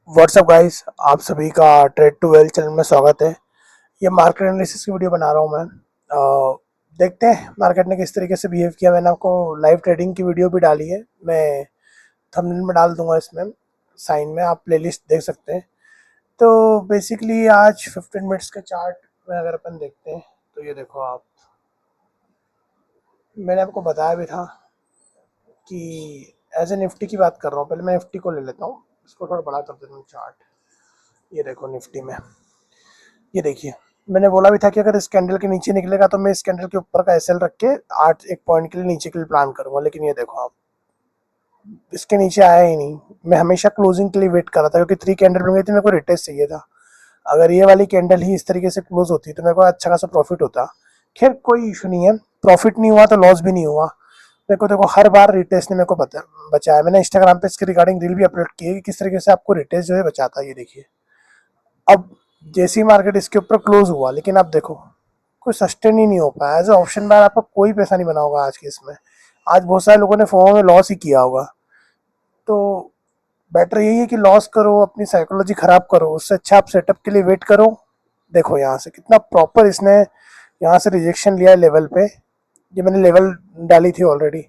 WhatsApp guys, आप सभी का ट्रेड टू वेल्थ चैनल में स्वागत है। ये मार्केट एनालिसिस की वीडियो बना रहा हूँ मैं। देखते हैं मार्केट ने किस तरीके से बिहेव किया। मैंने आपको लाइव ट्रेडिंग की वीडियो भी डाली है, मैं थंबनेल में डाल दूंगा, इसमें साइन में आप प्लेलिस्ट देख सकते हैं। तो बेसिकली आज 15 मिनट्स के चार्ट में अगर अपन देखते हैं तो ये देखो आप, मैंने आपको बताया भी था कि एज ए निफ्टी की बात कर रहा हूँ। पहले मैं निफ्टी को ले लेता हूँ, इसको थोड़ा बड़ा कर देता हूँ चार्ट। ये देखो निफ्टी में, ये देखिए, मैंने बोला भी था कि अगर इस कैंडल के नीचे निकलेगा तो मैं इस कैंडल के ऊपर का एसएल रख के 8 एक पॉइंट के लिए नीचे के लिए प्लान करूंगा। लेकिन ये देखो आप, इसके नीचे आया ही नहीं। मैं हमेशा क्लोजिंग के लिए वेट कर रहा था, क्योंकि 3 कैंडल बन गई थी, मेरे को रिटेस्ट चाहिए था। अगर ये वाली कैंडल ही इस तरीके से क्लोज होती तो मेरे को अच्छा खासा प्रॉफिट होता। खैर कोई इशू नहीं है, प्रॉफिट नहीं हुआ तो लॉस भी नहीं हुआ। मेरे को देखो हर बार रिटेस्ट ने मेरे को बचाया। मैंने इंस्टाग्राम पे इसके रिगार्डिंग रील भी अपलोड की है कि किस तरीके से आपको रिटेस्ट जो है बचाता है। ये देखिए, अब जैसी मार्केट इसके ऊपर क्लोज हुआ, लेकिन अब देखो कोई सस्टेन ही नहीं हो पाया। एज ए ऑप्शन बायर आपका कोई पैसा नहीं बना होगा आज के इसमें। आज बहुत सारे लोगों ने फोमो में लॉस ही किया होगा। तो बेटर यही है कि लॉस करो, अपनी साइकोलॉजी खराब करो, उससे अच्छा आप सेटअप के लिए वेट करो। देखो यहाँ से कितना प्रॉपर इसने यहाँ से रिजेक्शन लिया है लेवल पे। ये मैंने लेवल डाली थी ऑलरेडी।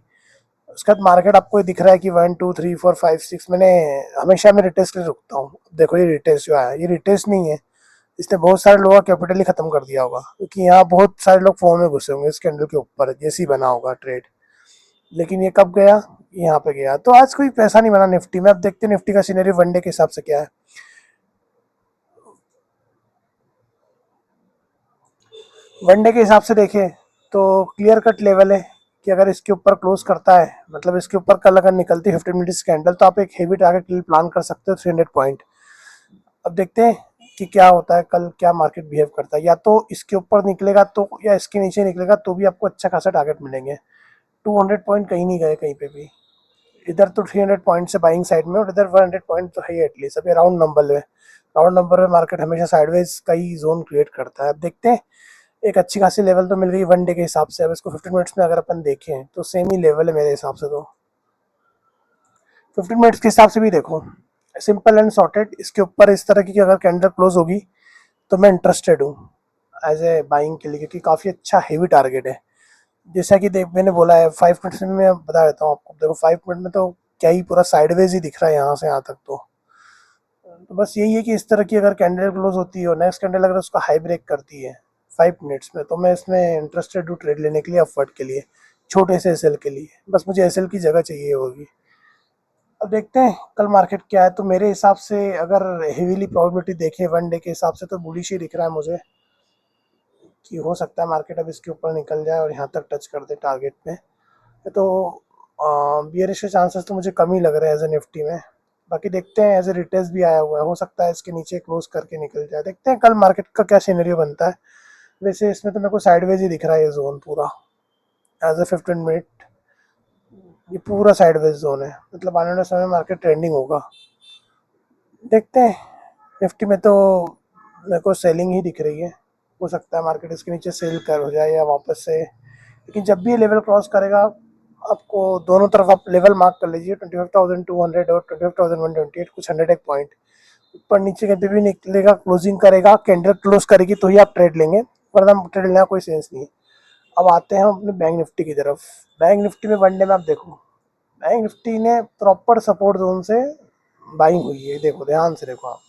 उसके बाद मार्केट आपको दिख रहा है कि 1 2 3 4 5 6। मैंने हमेशा मैं रिटेस्ट के लिए रुकता हूँ। देखो ये रिटेस्ट जो आया, ये रिटेस्ट नहीं है। इसने बहुत सारे लोगों का कैपिटल ही खत्म कर दिया होगा, क्योंकि यहाँ बहुत सारे लोग फोन में घुसे होंगे इस कैंडल के ऊपर जैसे ही बना होगा ट्रेड। लेकिन ये कब गया, यहाँ पे गया। तो आज कोई पैसा नहीं बना निफ्टी में। अब देखते हैं निफ्टी का सीनरी वनडे के हिसाब से क्या है। वनडे के हिसाब से देखें तो क्लियर कट लेवल है कि अगर इसके ऊपर क्लोज करता है, मतलब इसके ऊपर कल अगर निकलती है 15 मिनट्स कैंडल, तो आप एक हेवी टारगेट के लिए प्लान कर सकते हो 300 पॉइंट। अब देखते हैं कि क्या होता है, कल क्या मार्केट बिहेव करता है। या तो इसके ऊपर निकलेगा तो, या इसके नीचे निकलेगा तो भी आपको अच्छा खासा टारगेट मिलेंगे। 200 पॉइंट कहीं नहीं गए कहीं पे भी। इधर तो 300 पॉइंट से बाइंग साइड में, और इधर 100 पॉइंट तो है ही एटलीस्ट। अभी राउंड नंबर है, राउंड नंबर में मार्केट हमेशा साइडवेज का ही जोन क्रिएट करता है। अब देखते हैं, एक अच्छी खासी लेवल तो मिल गई वनडे के हिसाब से। अब इसको 15 मिनट्स में अगर अपन देखें तो सेम ही लेवल है मेरे हिसाब से। तो 15 मिनट्स के हिसाब से भी देखो, सिंपल एंड सॉर्टेड, इसके ऊपर इस तरह की अगर कैंडल क्लोज होगी तो मैं इंटरेस्टेड हूँ एज ए बाइंग के लिए, क्योंकि काफ़ी अच्छा हेवी टारगेट है। जैसा कि देख मैंने बोला है 5 मिनट्स में, मैं बता देता हूँ आपको। देखो 5 मिनट में तो क्या ही पूरा साइडवेज ही दिख रहा है यहाँ से यहाँ तक। तो बस यही है कि इस तरह की अगर कैंडल क्लोज होती है और नेक्स्ट कैंडल अगर उसका हाई ब्रेक करती है 5 मिनट्स में, तो मैं इसमें इंटरेस्टेड हूँ ट्रेड लेने के लिए, अपवर्ड के लिए, छोटे से एसएल के लिए। बस मुझे एसएल की जगह चाहिए होगी। अब देखते हैं कल मार्केट क्या है। तो मेरे हिसाब से अगर हेवीली प्रोबेबिलिटी देखें वनडे के हिसाब से, तो बुलिश ही दिख रहा है मुझे, कि हो सकता है मार्केट अब इसके ऊपर निकल जाए और यहाँ तक टच कर दे टारगेट में। तो बियरिश के चांसेस तो मुझे कम ही लग रहे हैं एज ए निफ्टी में। बाकी देखते हैं, एज ए रिटेस्ट भी आया हुआ है, हो सकता है इसके नीचे क्लोज करके निकल जाए। देखते हैं कल मार्केट का क्या सिनेरियो बनता है। वैसे इसमें तो मेरे को साइडवेज ही दिख रहा है ये जोन पूरा, एज ए 15 मिनट। ये पूरा साइडवेज जोन है, मतलब आने वाले समय में मार्केट ट्रेंडिंग होगा। देखते हैं, निफ्टी में तो मेरे को सेलिंग ही दिख रही है। हो सकता है मार्केट इसके नीचे सेल कर हो जाए या वापस से। लेकिन जब भी ये लेवल क्रॉस करेगा, आपको दोनों तरफ आप लेवल मार्क कर लीजिए, 25,200 और 25,128, कुछ 100 एक पॉइंट ऊपर नीचे कभी भी निकलेगा, क्लोजिंग करेगा, कैंडल क्लोज करेगी तो ही आप ट्रेड लेंगे, वरना ट्रेड लेना कोई सेंस नहीं है। अब आते हैं हम अपने बैंक निफ्टी की तरफ। बैंक निफ्टी में वनडे में आप देखो, बैंक निफ्टी ने प्रॉपर सपोर्ट जोन से बाइंग हुई है। देखो ध्यान से देखो आप,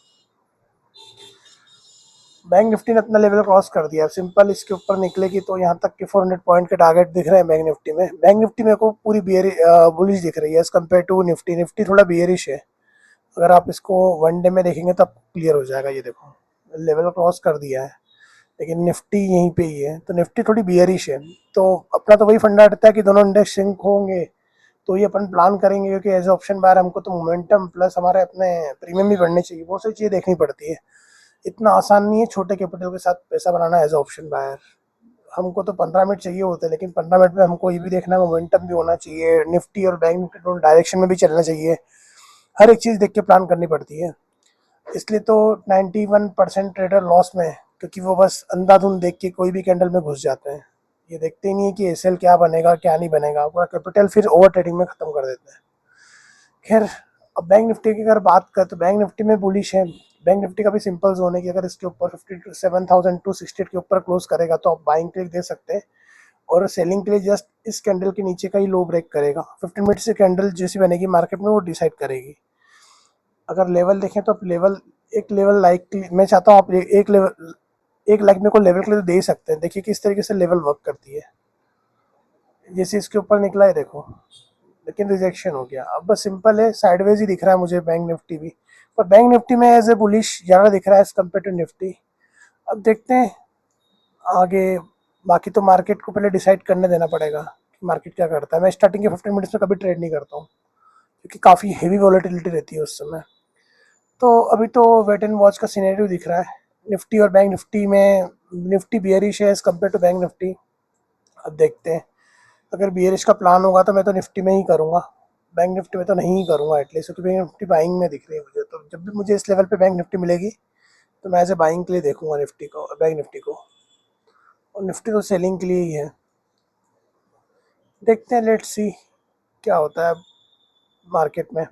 बैंक निफ्टी ने अपना लेवल क्रॉस कर दिया। सिंपल इसके ऊपर निकलेगी तो यहाँ तक के 400 पॉइंट के टारगेट दिख रहे हैं बैंक निफ्टी में। बैंक निफ्टी मेरे को पूरी बियरी बुलिश दिख रही है as compare to Nifty. Nifty थोड़ा बियरिश है। अगर आप इसको वनडे में देखेंगे तो आपको क्लियर हो जाएगा। ये देखो लेवल क्रॉस कर दिया है, लेकिन निफ्टी यहीं पे ही है, तो निफ्टी थोड़ी बियरिश है। तो अपना तो वही फंडा रहता है कि दोनों इंडेक्स सिंक होंगे तो ये अपन प्लान करेंगे, क्योंकि एज ऑप्शन बायर हमको तो मोमेंटम प्लस हमारे अपने प्रीमियम भी बढ़ने चाहिए, बहुत सारी चीज़ें देखनी पड़ती है। इतना आसान नहीं है छोटे कैपिटल के साथ पैसा बनाना एज ऑप्शन बायर। हमको तो 15 मिनट चाहिए होते हैं, लेकिन 15 मिनट में हमको ये भी देखना है, मोमेंटम भी होना चाहिए, निफ्टी और बैंक निफ्टी दोनों डायरेक्शन में भी चलना चाहिए। हर एक चीज़ देख के प्लान करनी पड़ती है। इसलिए तो 91% ट्रेडर लॉस में है, क्योंकि वो बस अंधाधुंध देख के कोई भी कैंडल में घुस जाते हैं। ये देखते ही नहीं है कि एसएल क्या बनेगा क्या नहीं बनेगा, पूरा कैपिटल फिर ओवर ट्रेडिंग में ख़त्म कर देते हैं। खैर, अब बैंक निफ्टी की अगर बात करें तो बैंक निफ्टी में बुलिश है। बैंक निफ्टी का भी सिंपल जोन है कि अगर इसके ऊपर 57,268 के ऊपर क्लोज करेगा तो आप बाइंग क्लिक दे सकते हैं, और सेलिंग के लिए जस्ट इस कैंडल के नीचे का ही लो ब्रेक करेगा। 15 मिनट से कैंडल जैसी बनेगी मार्केट में वो डिसाइड करेगी। अगर लेवल देखें तो आप लेवल, एक लेवल लाइक मैं चाहता हूँ आप एक लेवल, एक लाइक मेरे को लेवल के लिए तो दे ही सकते हैं। देखिए किस तरीके से लेवल वर्क करती है। जैसे इसके ऊपर निकला है देखो, लेकिन रिजेक्शन हो गया। अब बस सिंपल है, साइडवेज ही दिख रहा है मुझे बैंक निफ्टी भी, पर बैंक निफ्टी में एज ए बुलिश ज़्यादा दिख रहा है एज कम्पेयर टू निफ्टी। अब देखते हैं आगे। बाकी तो मार्केट को पहले डिसाइड करने देना पड़ेगा कि मार्केट क्या करता है। मैं स्टार्टिंग के 15 मिनट्स में कभी ट्रेड नहीं करता हूँ, क्योंकि काफ़ी हेवी वॉलेटिलिटी रहती है उस समय। तो अभी तो वेट एंड वॉच का सिनेरियो दिख रहा है निफ्टी और बैंक निफ्टी में। निफ्टी बियरिश है as compare to Bank Nifty. अब देखते हैं, अगर बियरिश का प्लान होगा तो मैं तो निफ्टी में ही करूँगा, बैंक निफ्टी में तो नहीं करूँगा एटलीस्ट, क्योंकि बैंक निफ्टी बाइंग में दिख रही है मुझे। तो जब भी मुझे इस लेवल पे बैंक निफ्टी मिलेगी तो मैं एज ए बाइंग के लिए देखूंगा निफ्टी को, बैंक निफ्टी को। और निफ्टी तो सेलिंग के लिए ही है। देखते हैं, लेट्स सी क्या होता है मार्केट में।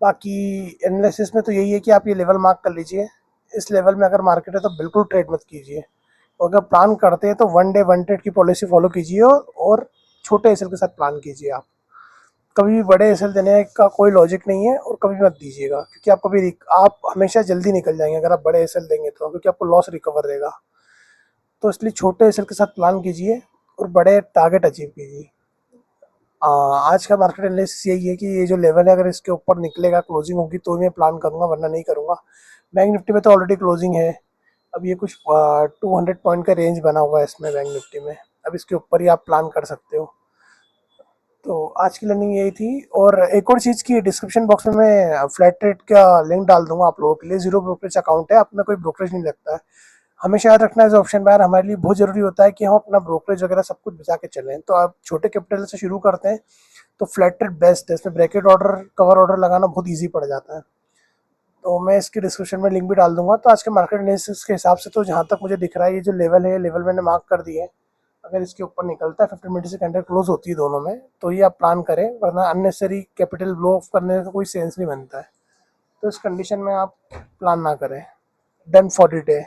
बाकी एनालिसिस में तो यही है कि आप ये लेवल मार्क कर लीजिए। इस लेवल में अगर मार्केट है तो बिल्कुल ट्रेड मत कीजिए। और अगर प्लान करते हैं तो वन डे वन ट्रेड की पॉलिसी फॉलो कीजिए, और छोटे एसएल के साथ प्लान कीजिए। आप कभी भी बड़े एसएल देने का कोई लॉजिक नहीं है, और कभी मत दीजिएगा, क्योंकि आप कभी आप हमेशा जल्दी निकल जाएंगे अगर आप बड़े एसएल देंगे तो, क्योंकि आपको लॉस रिकवर रहेगा। तो इसलिए छोटे एसएल के साथ प्लान कीजिए और बड़े टारगेट अचीव कीजिए। आज का मार्केट एनालिसिस यही है कि ये जो लेवल है अगर इसके ऊपर निकलेगा, क्लोजिंग होगी तो मैं प्लान करूंगा, वरना नहीं करूंगा। बैंक निफ्टी में तो ऑलरेडी क्लोजिंग है। अब ये कुछ 200 पॉइंट का रेंज बना हुआ है इसमें बैंक निफ्टी में। अब इसके ऊपर ही आप प्लान कर सकते हो। तो आज की लर्निंग यही थी। और एक और चीज़ की, डिस्क्रिप्शन बॉक्स में मैं फ्लैट रेट का लिंक डाल दूंगा आप लोगों के लिए। जीरो ब्रोकरेज अकाउंट है, अपना कोई ब्रोकरेज नहीं लगता है। हमेशा याद रखना एज ऑप्शन बायर हमारे लिए बहुत जरूरी होता है कि हम अपना ब्रोकरेज वगैरह सब कुछ बचा के चलें। तो आप छोटे कैपिटल से शुरू करते हैं तो फ्लैट रेट बेस्ट है। इसमें ब्रैकेट ऑर्डर, कवर ऑर्डर लगाना बहुत ईजी पड़ जाता है। तो मैं इसकी डिस्क्रिप्शन में लिंक भी डाल दूंगा। तो आज के मार्केट एनालिसिस के हिसाब से तो जहाँ तक मुझे दिख रहा है, ये जो लेवल है, लेवल मैंने मार्क कर दिए। अगर इसके ऊपर निकलता है 15 मिनट से कैंडल क्लोज होती है दोनों में, तो ये आप प्लान करें, वरना अननेसेसरी कैपिटल ब्लो ऑफ करने का कोई सेंस नहीं बनता है। तो इस कंडीशन में आप प्लान ना करें। Done for the day.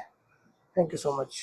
Thank you so much.